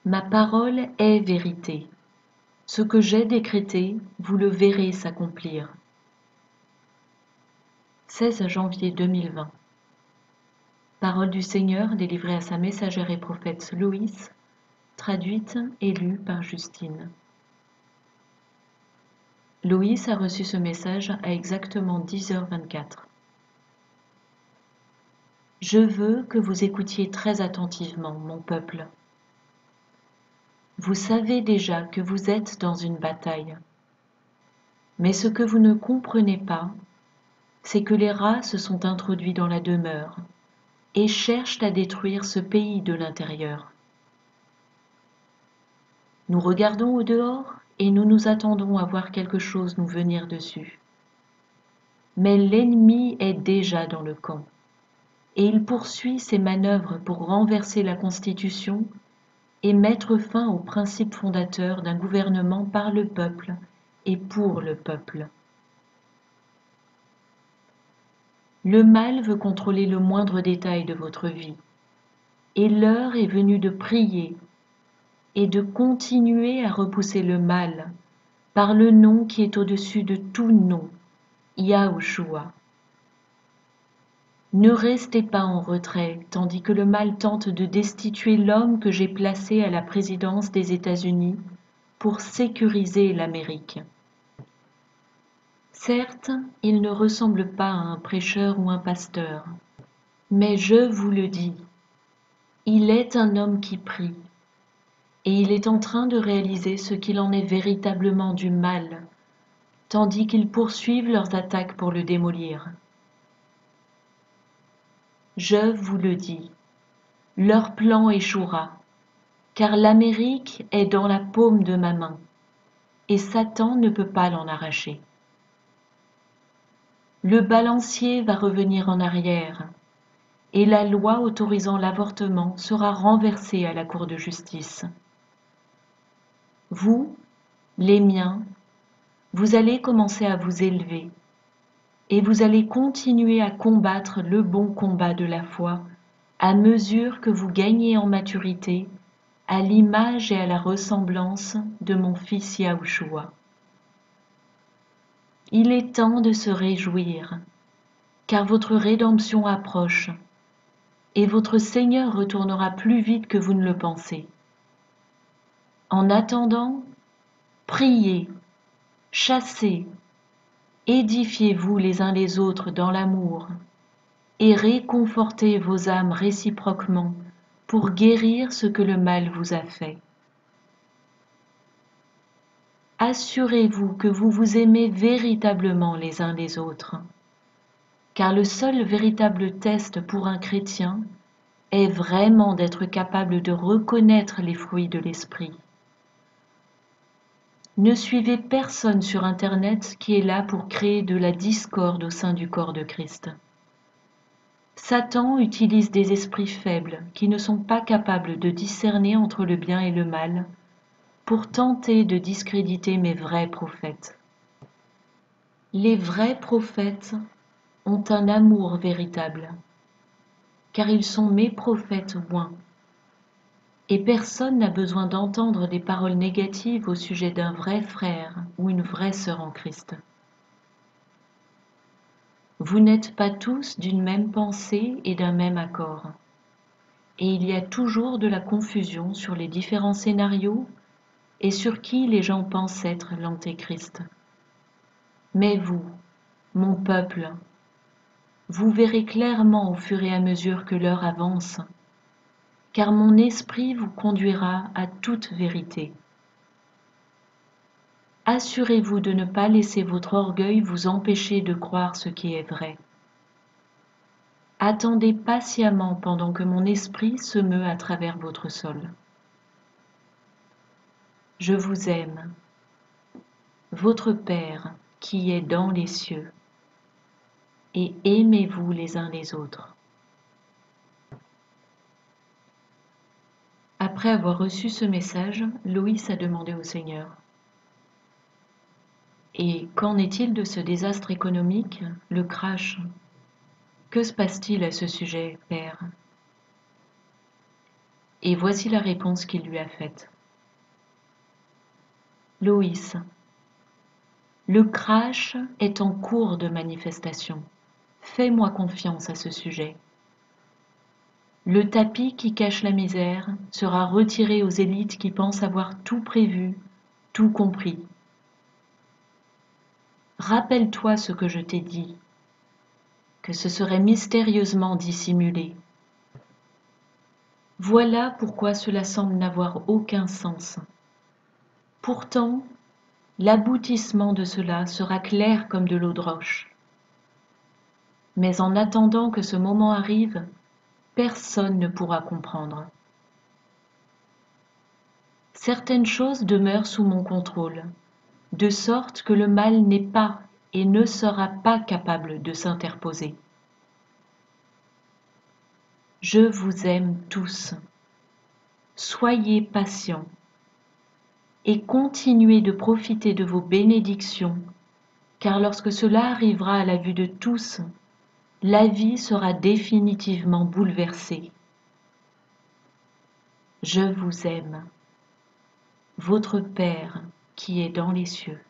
Ma parole est vérité. Ce que j'ai décrété, vous le verrez s'accomplir. 16 janvier 2020. Parole du Seigneur délivrée à sa messagère et prophète Loïs, traduite et lue par Justine. Loïs a reçu ce message à exactement 10h24. Je veux que vous écoutiez très attentivement, mon peuple. Vous savez déjà que vous êtes dans une bataille. Mais ce que vous ne comprenez pas, c'est que les rats se sont introduits dans la demeure et cherchent à détruire ce pays de l'intérieur. Nous regardons au dehors et nous nous attendons à voir quelque chose nous venir dessus. Mais l'ennemi est déjà dans le camp et il poursuit ses manœuvres pour renverser la Constitution et mettre fin aux principes fondateurs d'un gouvernement par le peuple et pour le peuple. Le mal veut contrôler le moindre détail de votre vie, et l'heure est venue de prier et de continuer à repousser le mal par le nom qui est au-dessus de tout nom, Yahushua. Ne restez pas en retrait tandis que le mal tente de destituer l'homme que j'ai placé à la présidence des États-Unis pour sécuriser l'Amérique. Certes, il ne ressemble pas à un prêcheur ou un pasteur, mais je vous le dis, il est un homme qui prie, et il est en train de réaliser ce qu'il en est véritablement du mal, tandis qu'ils poursuivent leurs attaques pour le démolir. Je vous le dis, leur plan échouera, car l'Amérique est dans la paume de ma main, et Satan ne peut pas l'en arracher. Le balancier va revenir en arrière, et la loi autorisant l'avortement sera renversée à la Cour de justice. Vous, les miens, vous allez commencer à vous élever, et vous allez continuer à combattre le bon combat de la foi à mesure que vous gagnez en maturité à l'image et à la ressemblance de mon fils Yahushua. Il est temps de se réjouir, car votre rédemption approche, et votre Seigneur retournera plus vite que vous ne le pensez. En attendant, priez, chassez, édifiez-vous les uns les autres dans l'amour, et réconfortez vos âmes réciproquement pour guérir ce que le mal vous a fait. Assurez-vous que vous vous aimez véritablement les uns les autres, car le seul véritable test pour un chrétien est vraiment d'être capable de reconnaître les fruits de l'esprit. Ne suivez personne sur Internet qui est là pour créer de la discorde au sein du corps de Christ. Satan utilise des esprits faibles qui ne sont pas capables de discerner entre le bien et le mal pour tenter de discréditer mes vrais prophètes. Les vrais prophètes ont un amour véritable, car ils sont mes prophètes oints, et personne n'a besoin d'entendre des paroles négatives au sujet d'un vrai frère ou une vraie sœur en Christ. Vous n'êtes pas tous d'une même pensée et d'un même accord, et il y a toujours de la confusion sur les différents scénarios et sur qui les gens pensent être l'Antéchrist. Mais vous, mon peuple, vous verrez clairement au fur et à mesure que l'heure avance, car mon esprit vous conduira à toute vérité. Assurez-vous de ne pas laisser votre orgueil vous empêcher de croire ce qui est vrai. Attendez patiemment pendant que mon esprit se meut à travers votre sol. Je vous aime, votre Père qui est dans les cieux, et aimez-vous les uns les autres. Après avoir reçu ce message, Loïs a demandé au Seigneur: Et qu'en est-il de ce désastre économique, le crash? Que se passe-t-il à ce sujet, Père? Et voici la réponse qu'il lui a faite. Loïs, le crash est en cours de manifestation. Fais-moi confiance à ce sujet. Le tapis qui cache la misère sera retiré aux élites qui pensent avoir tout prévu, tout compris. Rappelle-toi ce que je t'ai dit, que ce serait mystérieusement dissimulé. Voilà pourquoi cela semble n'avoir aucun sens. Pourtant, l'aboutissement de cela sera clair comme de l'eau de roche. Mais en attendant que ce moment arrive, personne ne pourra comprendre. Certaines choses demeurent sous mon contrôle, de sorte que le mal n'est pas et ne sera pas capable de s'interposer. Je vous aime tous. Soyez patients et continuez de profiter de vos bénédictions, car lorsque cela arrivera à la vue de tous, la vie sera définitivement bouleversée. Je vous aime, votre Père qui est dans les cieux.